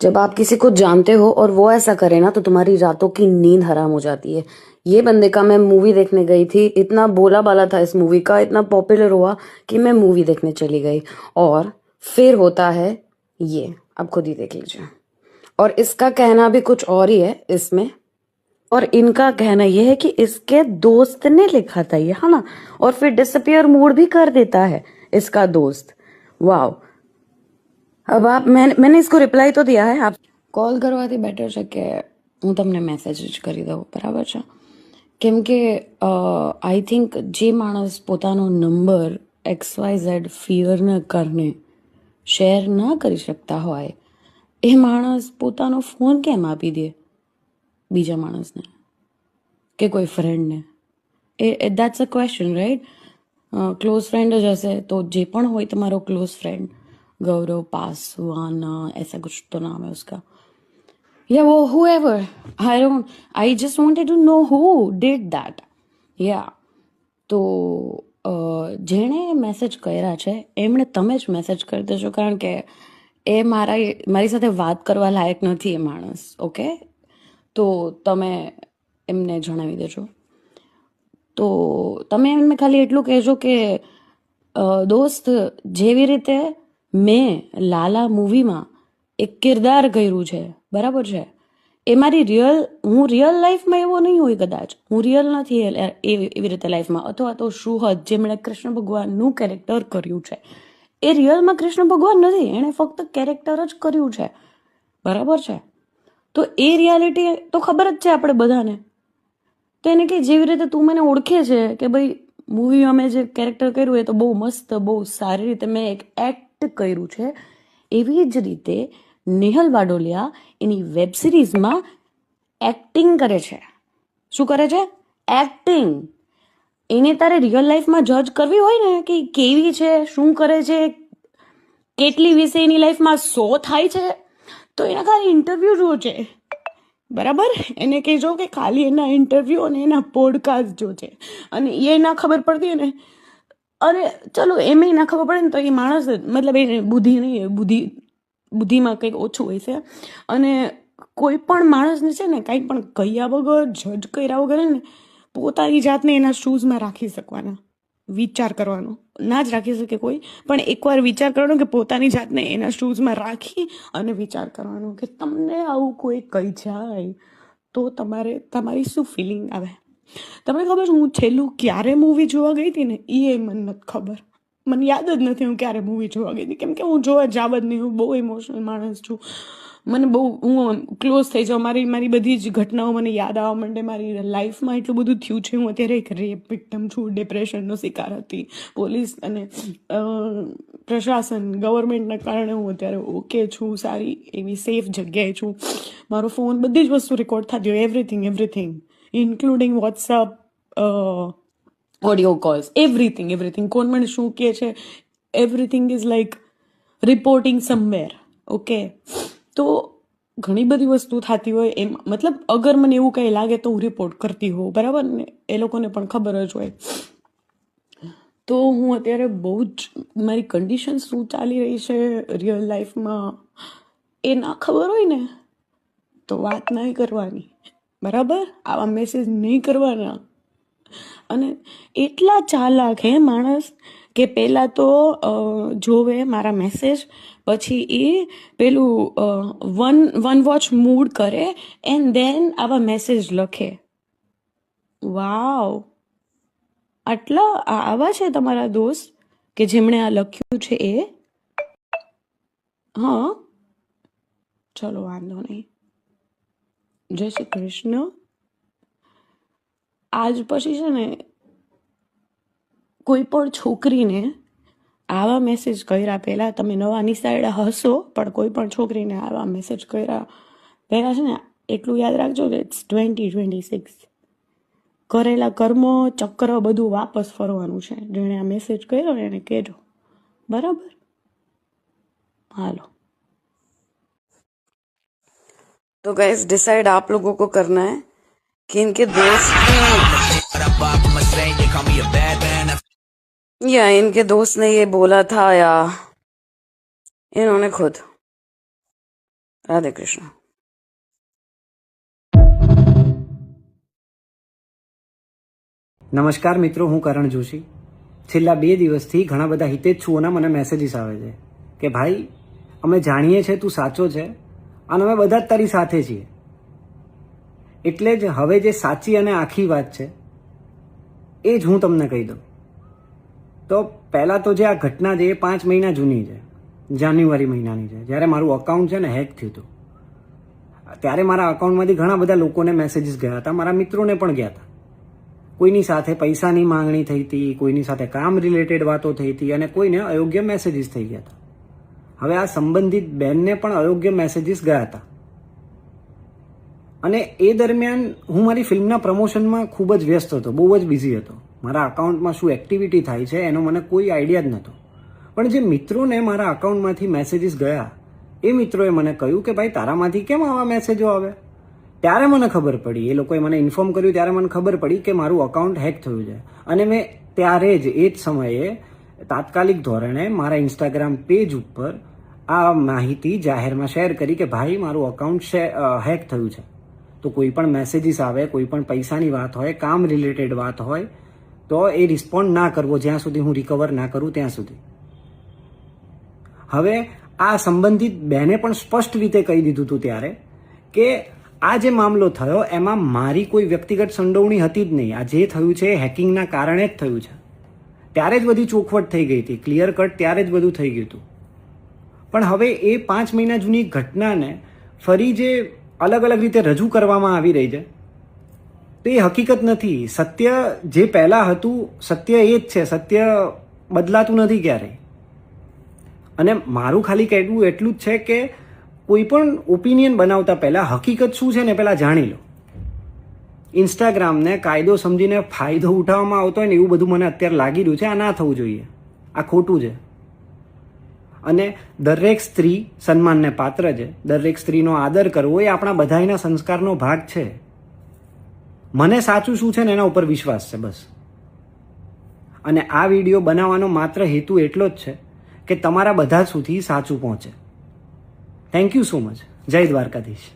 जब आप किसी को जानते हो और वो ऐसा करे ना तो तुम्हारी रातों की नींद हराम हो जाती है। ये बंदे का मैं मूवी देखने गई थी, इतना बोला बाला था इस मूवी का, इतना पॉपुलर हुआ कि मैं मूवी देखने चली गई और फिर होता है ये। अब खुद ही देख लीजिए। और इसका कहना भी कुछ और ही है इसमें, और इनका कहना यह है कि इसके दोस्त ने लिखा था ये, है ना, और फिर डिसअपियर मूड भी कर देता है इसका दोस्त। वाह। अब आप मैंने इसको રિપ્લાય તો દિયા હે, આપ કોલ કરવાથી બેટર છે કે હું તમને મેસેજ જ કરી દઉં, બરાબર છે? કેમ કે આઈ થિંક જે માણસ પોતાનો નંબર XYZ ફિયરના કારણે શેર ના કરી શકતા હોય એ માણસ પોતાનો ફોન કેમ આપી દે બીજા માણસને કે કોઈ ફ્રેન્ડને? એ that's a question, right? Close friend જ હશે તો જે પણ હોય તમારો ક્લોઝ ફ્રેન્ડ, गौरव पासवाना ऐसा कुछ तो नाम है उसका, या वो whoever, I just wanted to know who did that. Yeah. તો જેણે મેસેજ કર્યા છે એમણે તમે જ મેસેજ કરી દેજો, કારણ કે એ મારી સાથે વાત કરવા લાયક નથી એ માણસ. ઓકે, તો તમે એમને જણાવી દેજો. તો તમે એમને ખાલી એટલું કહેજો કે દોસ્ત, જેવી રીતે મેં લાલા મૂવીમાં એક કિરદાર કર્યું છે, બરાબર છે, એ મારી હું રિયલ લાઈફમાં એવો નહીં હોય, કદાચ હું રિયલ નથી એવી રીતે લાઈફમાં, અથવા તો સુહદ જેમણે કૃષ્ણ ભગવાનનું કેરેક્ટર કર્યું છે એ રિયલમાં કૃષ્ણ ભગવાન નથી, એણે ફક્ત કેરેક્ટર જ કર્યું છે, બરાબર છે? તો એ રિયાલિટી તો ખબર જ છે આપણે બધાને. તો એને કે જેવી રીતે તું મને ઓળખે છે કે ભાઈ મૂવીમાં મેં જે કેરેક્ટર કર્યું એ તો બહુ મસ્ત, બહુ સારી રીતે મેં એક એક્ટ કર્યું છે, એવી જ રીતે નેહલ વાડોલિયા એની વેબ સિરીઝમાં એક્ટિંગ કરે છે. શું કરે છે? એક્ટિંગ. એને તારે રિયલ લાઈફમાં જજ કરવી હોય ને કે કેવી છે, શું કરે છે, કેટલી વિશે એની લાઈફમાં શો થાય છે, તો એના ખાલી ઇન્ટરવ્યૂ જો છે, બરાબર? એને કહેજો કે ખાલી એના ઇન્ટરવ્યૂ અને એના પોડકાસ્ટ જો છે, અને એ ના ખબર પડતી ને, અરે ચલો એમ ના ખબર પડે ને તો એ માણસ, મતલબ એને બુદ્ધિ નહીં, બુદ્ધિમાં કંઈક ઓછું હોય છે. અને કોઈ પણ માણસને છે ને કંઈ પણ કહ્યા વગર, જજ કર્યા વગર ને પોતાની જાતને એના શૂઝમાં રાખી શકવાના, વિચાર કરવાનો. ના જ રાખી શકે કોઈ, પણ એકવાર વિચાર કરવાનો કે પોતાની જાતને એના શૂઝમાં રાખી અને વિચાર કરવાનો કે તમને આવું કોઈ કહી જાય તો તમારી શું ફિલિંગ આવે. તમને ખબર છે હું છેલ્લું ક્યારે મૂવી જોવા ગઈ હતી ને એ મને નથી ખબર, મને યાદ જ નથી હું ક્યારે મૂવી જોવા ગઈ હતી, કેમ કે હું જોવા જાવ જ નહીં. હું બહુ ઇમોશનલ માણસ છું, મને બહુ, હું ક્લોઝ થઈ જાઉં, મારી બધી જ ઘટનાઓ મને યાદ આવવા માંડે. મારી લાઈફમાં એટલું બધું થયું છે, હું અત્યારે એક રેપ વિક્ટિમ છું, ડિપ્રેશનનો શિકાર હતી. પોલીસ અને પ્રશાસન, ગવર્મેન્ટના કારણે હું અત્યારે ઓકે છું, સારી એવી સેફ જગ્યાએ છું. મારો ફોન બધી જ વસ્તુ રેકોર્ડ થતી હોય, everything including WhatsApp, audio calls, everything. કોણ મને શું કહે છે, everything is like reporting somewhere. Okay, તો ઘણી બધી વસ્તુ થતી હોય એમ, મતલબ અગર મને એવું કંઈ લાગે તો હું રિપોર્ટ કરતી હોઉં, બરાબર ને? એ લોકોને પણ ખબર જ હોય. તો હું અત્યારે બહુ જ, મારી કન્ડિશન શું ચાલી રહી છે રિયલ લાઈફમાં એ ના ખબર હોય ને તો વાત નહીં કરવાની, બરાબર? આવા મેસેજ નહીં કરવાના. અને એટલા ચાલાક હે માણસ કે પહેલાં તો જોવે મારા મેસેજ, પછી એ પેલું વન વોચ મૂડ કરે એન્ડ દેન આવા મેસેજ લખે. વાવ, આવા છે તમારા દોસ્ત કે જેમણે આ લખ્યું છે એ? હા, ચલો વાંધો નહીં. જય શ્રી કૃષ્ણ. આજ પછી છે ને કોઈ પણ છોકરીને આવા મેસેજ કર્યા પહેલાં, તમે નવા નિશાળા હશો પણ કોઈ પણ છોકરીને આવા મેસેજ કર્યા પહેલાં છે ને એટલું યાદ રાખજો કે ઇટ્સ 2026. કરેલા કર્મો, ચક્ર બધું વાપસ ફરવાનું છે. જેણે આ મેસેજ કર્યો ને એને કહેજો, બરાબર? હાલો. तो गाइस डिसाइड आप लोगों को करना है कि इनके दोस्त या इनके दोस्त ने ये बोला था या इन्होंने खुद. રાધે કૃષ્ણ. નમસ્કાર મિત્રો, હું કરણ જોશી. છેલ્લા 2 દિવસથી ઘણા બધા હિતેચ્છુઓના મને મેસેજીસ આવે છે કે ભાઈ અમે જાણીએ છીએ તું સાચો છે અને અમે બધા જ તારી સાથે છીએ. એટલે જ હવે જે સાચી અને આખી વાત છે એ જ હું તમને કહી દઉં. તો પહેલાં તો જે આ ઘટના છે એ 5 મહિના જૂની છે, જાન્યુઆરી મહિનાની છે, જ્યારે મારું અકાઉન્ટ છે ને હેક થયું હતું. ત્યારે મારા અકાઉન્ટમાંથી ઘણા બધા લોકોને મેસેજીસ ગયા હતા, મારા મિત્રોને પણ ગયા હતા. કોઈની સાથે પૈસાની માંગણી થઈ હતી, કોઈની સાથે કામ રિલેટેડ વાતો થઈ હતી અને કોઈને અયોગ્ય મેસેજીસ થઈ ગયા હતા. હવે આ સંબંધિત બેનને પણ અયોગ્ય મેસેજીસ ગયા હતા અને એ દરમિયાન હું મારી ફિલ્મના પ્રમોશનમાં ખૂબ જ વ્યસ્ત હતો, બહુ જ બિઝી હતો. મારા અકાઉન્ટમાં શું એક્ટિવિટી થાય છે એનો મને કોઈ આઈડિયા જ નહોતો. પણ જે મિત્રોને મારા અકાઉન્ટમાંથી મેસેજીસ ગયા એ મિત્રોએ મને કહ્યું કે ભાઈ તારામાંથી કેમ આવા મેસેજો આવે. ત્યારે મને ખબર પડી, એ લોકોએ મને ઇન્ફોર્મ કર્યું ત્યારે મને ખબર પડી કે મારું અકાઉન્ટ હેક થયું છે. અને મેં ત્યારે જ એ જ સમયે તાત્કાલિક ધોરણે મારા ઇન્સ્ટાગ્રામ પેજ ઉપર આ માહિતી જાહેરમાં શેર કરી કે ભાઈ મારું અકાઉન્ટ હેક થયું છે. તો કોઈ પણ મેસેજીસ આવે, કોઈ પણ પૈસાની વાત હોય, કામ રિલેટેડ વાત હોય તો એ રિસ્પોન્ડ ના કરવો જ્યાં સુધી હું રિકવર ના કરું ત્યાં સુધી. હવે આ સંબંધિત બેને પણ સ્પષ્ટ રીતે કહી દીધું હતું ત્યારે કે આ જે મામલો થયો એમાં મારી કોઈ વ્યક્તિગત સંડોવણી હતી જ નહીં. આ જે થયું છે એ હેકિંગના કારણે જ થયું છે. ત્યારે જ બધી ચોખવટ થઈ ગઈ હતી, ક્લિયર કટ ત્યારે જ બધું થઈ ગયું હતું. પણ હવે એ 5 મહિના જૂની ઘટનાને ફરી જે અલગ અલગ રીતે રજૂ કરવામાં આવી રહી છે તો એ હકીકત નથી. સત્ય જે પહેલાં હતું સત્ય એ જ છે, સત્ય બદલાતું નથી ક્યારેય. અને મારું ખાલી કહેવું એટલું જ છે કે કોઈ પણ ઓપિનિયન બનાવતા પહેલાં હકીકત શું છે ને પહેલાં જાણી લો. ઇન્સ્ટાગ્રામને કાયદો સમજીને ફાયદો ઉઠાવવામાં આવતો હોય ને એવું બધું મને અત્યારે લાગી રહ્યું છે. આ ના થવું જોઈએ, આ ખોટું છે. અને દરેક સ્ત્રી સન્માનને પાત્ર છે, દરેક સ્ત્રીનો આદર કરવો એ આપણા બધાના સંસ્કારનો ભાગ છે. મને સાચું શું છે ને એના ઉપર વિશ્વાસ છે બસ. અને આ વિડીયો બનાવવાનો માત્ર હેતુ એટલો જ છે કે તમારા બધા સુધી સાચું પહોંચે. Thank you so much. જય દ્વારકાધીશ.